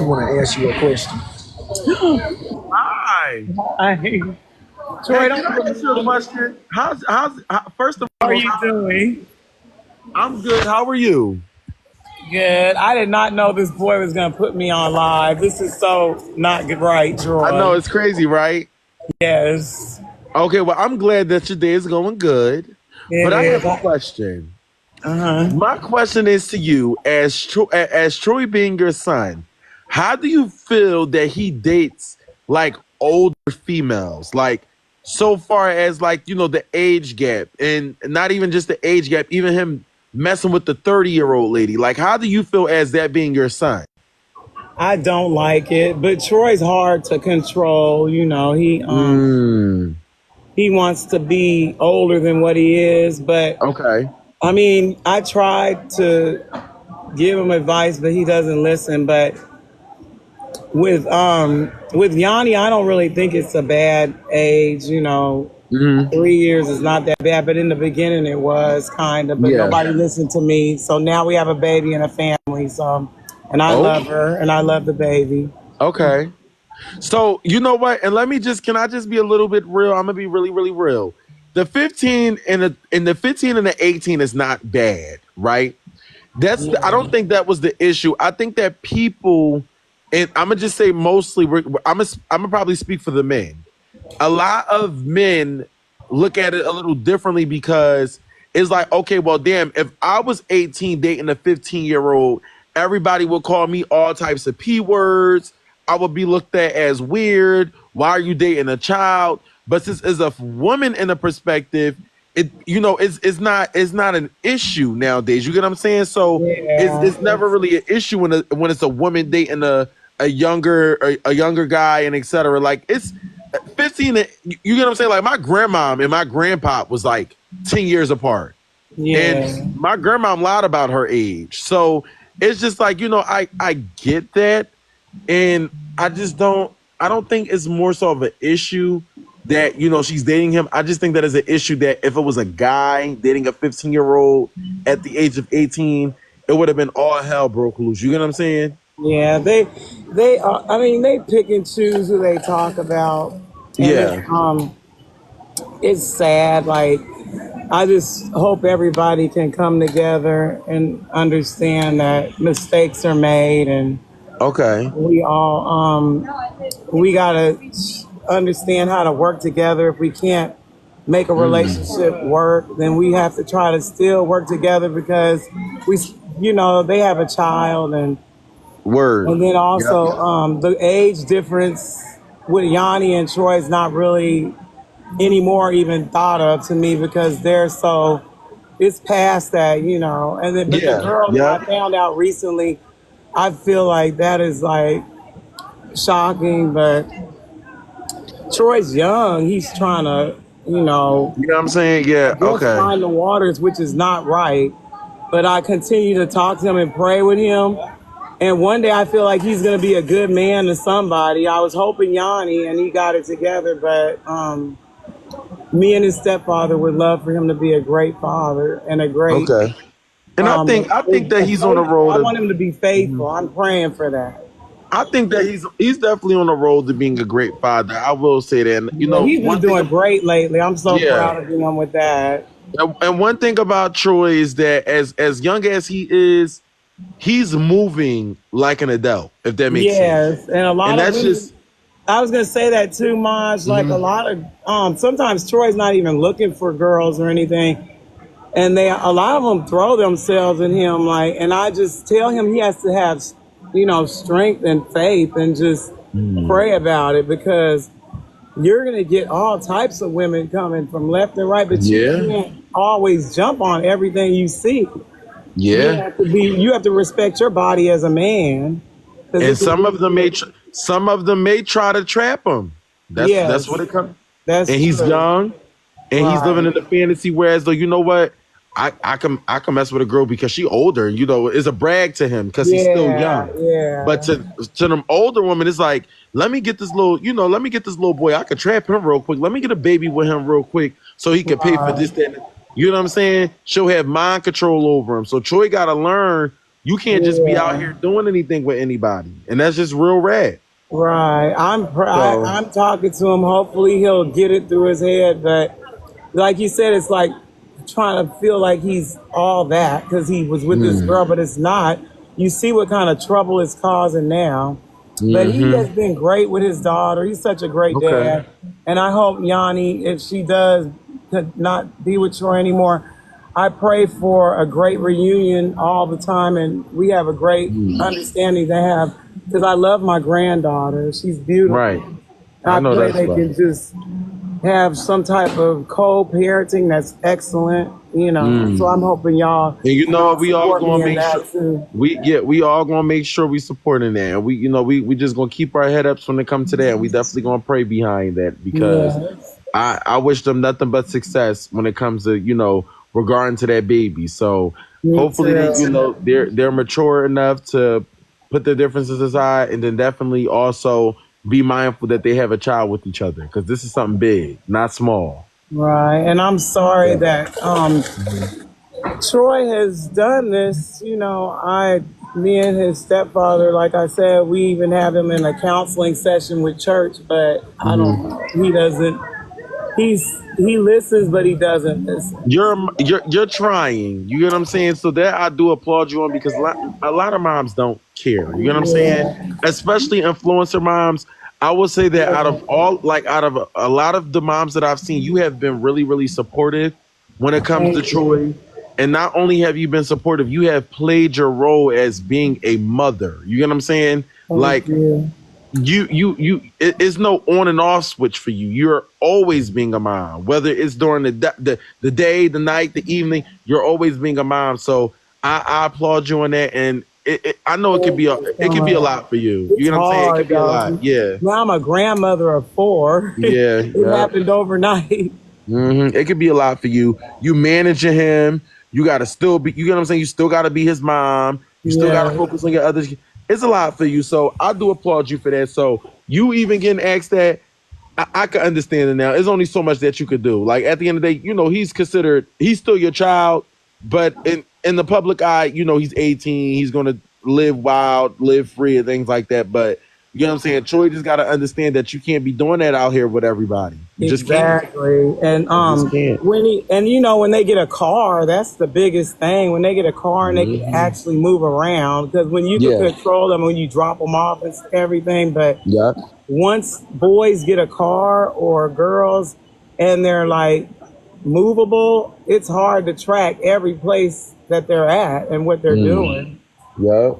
want to ask you a question. Hi. Hi. Hey, Troy, can I ask you a question? First of how are all, you doing? I'm good. How are you? Good. I did not know this boy was going to put me on live. This is so not good, right, I know Troy? it's crazy, right? Yes, Okay, well, I'm glad that your day is going good. it But I is. have a question. Uh-huh. My question is to you, as Troy being your son, how do you feel that he dates like older females? Like so far as like, the age gap, and not even just the age gap, even him messing with the 30-year-old lady. Like, how do you feel as that being your son? I don't like it, but Troy's hard to control. Mm, He wants to be older than what he is, but okay. I mean, I tried to give him advice, but he doesn't listen. But with Yanni, I don't really think it's a bad age. Hmm. 3 years is not that bad, but in the beginning it was kind of. But Yeah. nobody listened to me, so now we have a baby and a family. So, and I Oh, love her and I love the baby. okay. So you know what? And can I just be a little bit real? I'm gonna be really, really real. The 15 and the 15 and the 18 is not bad, right? I don't think that was the issue. I think that people, and I'm gonna just say mostly, I'm gonna probably speak for the men. A lot of men look at it a little differently because it's like, okay, well, damn, if I was 18 dating a 15-year-old, everybody would call me all types of P words. I would be looked at as weird. Why are you dating a child? But since as a woman in a perspective, it's not an issue nowadays. You get what I'm saying? So Yeah, it's never really an issue when it's a woman dating a younger guy and etc. Like it's 15. You get what I'm saying? Like my grandma and my grandpa was like 10 years apart, and yeah, my grandma lied about her age. So it's just like I get that, and I don't think it's more so of an issue that she's dating him. I just think that is an issue that if it was a guy dating a 15-year-old at the age of 18, it would have been all hell broke loose. You get what I'm saying? yeah. They. I mean, they pick and choose who they talk about, and Yeah. it's sad. Like, I just hope everybody can come together and understand that mistakes are made, and Okay. we gotta understand how to work together. If we can't make a Mm. relationship work, then we have to try to still work together because they have a child, Word. and then Yep. also the age difference with Yanni and Troy is not really anymore even thought of to me because it's past that. And then, but the Yeah. girl that I Yep. found out recently, I feel like that is like shocking, but Troy's young. He's trying to, You know what I'm saying? I Yeah. guess Okay. find the waters, which is not right. But I continue to talk to him and pray with him. And one day I feel like he's going to be a good man to somebody. I was hoping Yanni and he got it together, but me and his stepfather would love for him to be a great father and a great, Okay. And I think that he's on a road I to. want him to be faithful. I'm praying for that. I think that he's definitely on the road to being a great father. I will say that. And, Yeah, he's been one thing. doing great lately. I'm so Yeah. proud of him with that. And one thing about Troy is that as young as he is, he's moving like an adult, if that makes sense. Yes, and a lot And of that's women. just. I was gonna say that too, Maj. Like a Mhm. lot of sometimes Troy's not even looking for girls or anything, and a lot of them throw themselves in him. Like, and I just tell him he has to have, strength and faith, and just Mm. pray about it because you're gonna get all types of women coming from left and right, but you Yeah. can't always jump on everything you see. Yeah. You have to respect your body as a man because And it can lead to some of them may try to trap him. That's what yes, it comes. And that's he's true. young, and he's living Right. in the fantasy. Whereas though, you know what? I can mess with a girl because she older. It's a brag to him because he's still Yeah, young. But yeah. to them older women, it's like, let me get this little boy. I could trap him real quick. Let me get a baby with him real quick so he could pay for Right. this, that. You know what I'm saying? She'll have mind control over him. So Troy got to learn You can't just be out here Yeah. doing anything with anybody, and that's just real rad. Right. So, I'm talking to him. Hopefully he'll get it through his head. But like you said, it's like trying to feel like he's all that because he was with this girl, but it's not. You see what kind of trouble it's causing now. But he has been great with his daughter. He's such a great okay. dad. And I hope Yanni, if she does not be with Troy anymore, I pray for a great reunion all the time. And we have a great understanding to have because I love my granddaughter. She's Right. beautiful. I I know pray that's they right. can just have some type of co-parenting that's excellent, you know. So I'm hoping And you know what? y'all We all support me gonna in make sure that too. we all gonna make sure we supporting that. And we just gonna keep our head ups when it comes to that. And we definitely gonna pray behind that because Yes, I wish them nothing but success when it comes to, regarding to that baby. So me hopefully they, too. they're mature enough to put their differences aside and then definitely also be mindful that they have a child with each other because this is something big, not small. Right, and I'm sorry So, that Troy has done this. You know, me and his stepfather, like I said, we even have him in a counseling session with church, but I don't know. He doesn't. He listens, but he doesn't listen. you're trying. You get what I'm saying? So that I do applaud you on because a lot of moms don't care. You get what I'm saying? Yeah, Especially influencer moms. I would say that out of a lot of the moms that I've seen, you have been really, really supportive when it comes to thank you, Troy. And not only have you been supportive, you have played your role as being a mother. You get what I'm saying? thank Like you. it's no on and off switch for you. You're always being a mom, whether it's during the day, the night, the evening. You're always being a mom. So I applaud you on that, and I know Thank you it so could be a much. lot for you. You It's know what I'm saying? It could hard, be a lot. though. Yeah, Now I'm a grandmother of four. yeah, It yeah. happened overnight. It could be a lot for you. You managing him. You got to still be. You get what I'm saying? You still got to be his mom. You still got to Yeah, focus on your others. It's a lot for you. So I do applaud you for that. So you even getting asked that, I can understand it now. There's only so much that you could do. Like at the end of the day, he's still your child, but in the public eye, he's 18. He's gonna live wild, live free, and things like that. But you know what I'm saying? Troy just gotta understand that you can't be doing that out here with everybody. You just can't. exactly. And You just can't. when they get a car, that's the biggest thing. When they get a car and they can actually move around, because when you can Yeah. control them, when you drop them off and everything, but Yeah. once boys get a car or girls and they're like movable, it's hard to track every place that they're at and what they're doing. Yeah.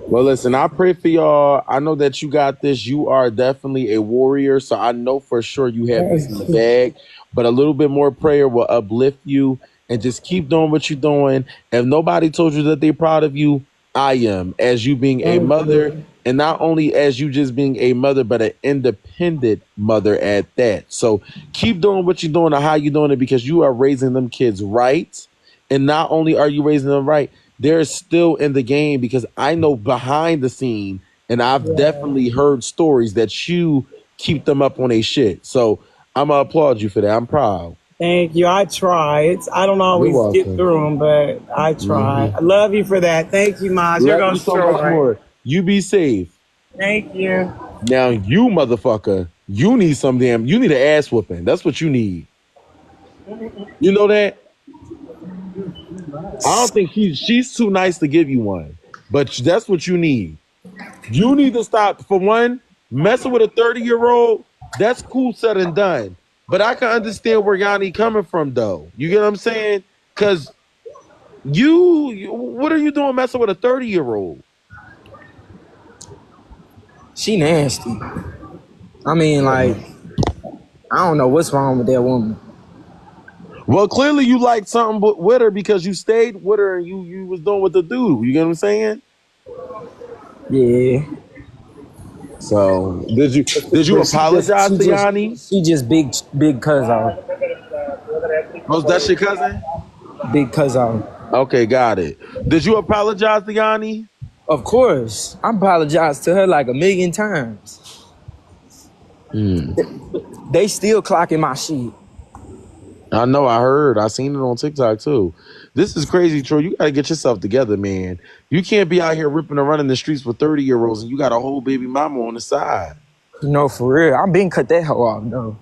Well, listen, I pray for y'all. I know that you got this. You are definitely a warrior. So I know for sure you have this in the Thank you. bag. But a little bit more prayer will uplift you and just keep doing what you're doing. If nobody told you that they're proud of you, I am, as you being a Thank mother. you. And not only as you just being a mother, but an independent mother at that. So keep doing what you're doing and how you're doing it because you are raising them kids right. And not only are you raising them right, they're still in the game because I know behind the scene, and I've Yeah. definitely heard stories that you keep them up on a shit. So I'm gonna applaud you for that. I'm proud. Thank you. I try. I don't You're always get welcome. through them, but I try. I love you for that. Thank you, Maj. Here Love you goes so much Troy. more. You be safe. Thank you. Now you motherfucker, you need an ass whooping. That's what you need. You know that? I don't think she's too nice to give you one, but that's what you need. You need to stop for one messing with a 30-year-old. That's cool, said and done. But I can understand where Yanni coming from, though. You get what I'm saying? Because what are you doing messing with a 30-year-old? She nasty. I mean, like, I don't know what's wrong with that woman. Well, clearly you liked something with her because you stayed with her and you was doing with the dude. You get what I'm saying? Yeah. So did you But she just apologize she to just Yanni? she just big cousin. Oh, that's your cousin? Big cousin. Okay, got it. Did you apologize to Yanni? Of course. I apologized to her like a million times. They still clocking my shit. I know. I heard. I seen it on TikTok too. This is crazy, Troy. You gotta get yourself together, man. You can't be out here ripping and running the streets with 30-year-olds and you got a whole baby mama on the side. No, for real. I'm being cut that hoe off, though.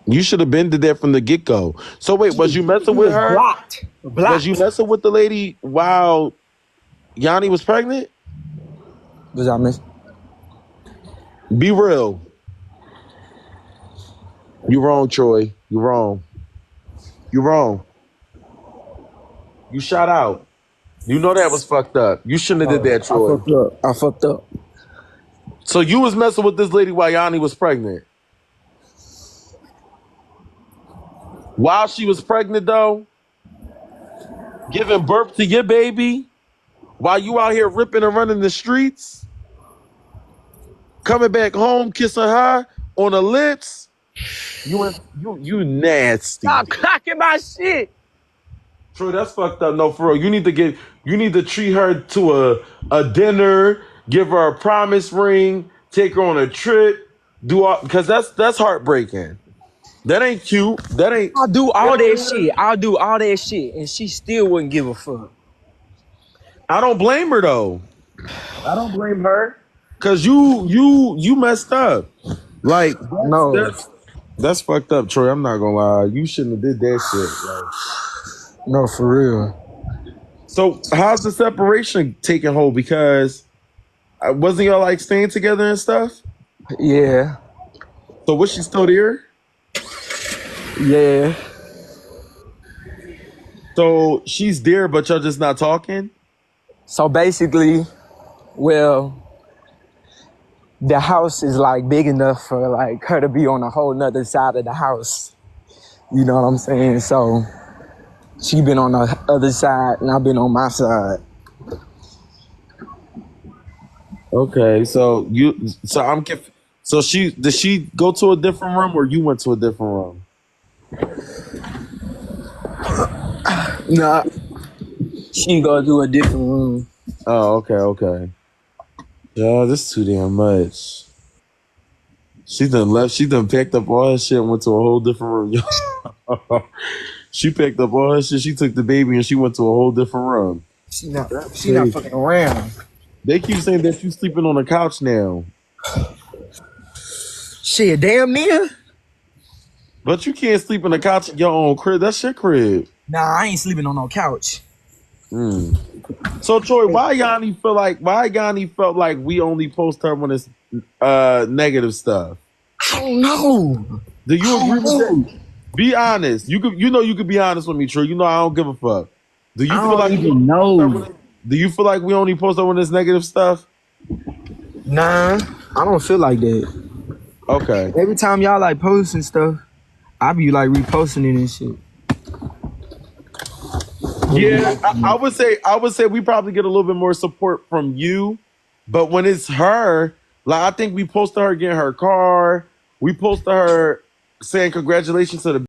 You should have been to that from the get-go. So wait, was you messing with her? Blocked. Was you messing with the lady while Yanni was pregnant? Was I miss? Be real. You wrong, Troy. You wrong. You wrong. You shot out. You know that was fucked up. You shouldn't have did that, Troy. I fucked up. So you was messing with this lady while Yanni was pregnant. While she was pregnant, though, giving birth to your baby, while you out here ripping and running the streets, coming back home, kissing her on the lips, you nasty. Stop clocking my shit. Troy, that's fucked up. No, for real. You need to treat her to a dinner, give her a promise ring, take her on a trip, because that's heartbreaking. That ain't cute. That ain't. I'll do all that shit. I'll do all that shit, and she still wouldn't give a fuck. I don't blame her though. I don't blame her, cause you messed up. Like that's fucked up, Troy. I'm not gonna lie. You shouldn't have did that shit. Like, no, for real. so how's the separation taking hold? Because wasn't y'all like staying together and stuff? Yeah. So was she still there? Yeah. So she's there, but y'all just not talking? So basically, well, the house is like big enough for like her to be on a whole nother side of the house. You know what I'm saying? So she been on the other side and I've been on my side. Okay, so did she go to a different room or you went to a different room? Nah. She go to a different room. Oh, okay. Yeah, this is too damn much. She done left. She done packed up all her shit and went to a whole different room. She picked up all her shit. She took the baby and she went to a whole different room. She not fucking around. They keep saying that you sleeping on the couch now. Shit, damn near. But you can't sleep on the couch in your own crib. That's your crib. Nah, I ain't sleeping on no couch. So Troy, why Yanni felt like we only post her when it's negative stuff? I don't know. Do you agree with that? Be honest. You could be honest with me, Troy. You know I don't give a fuck. Do you feel like Do you feel like we only post her when it's negative stuff? Nah, I don't feel like that. Okay. Every time y'all like posting stuff, I be like reposting it and shit. Yeah, I would say we probably get a little bit more support from you, but when it's her, like I think we posted her getting her car, we posted her saying congratulations to the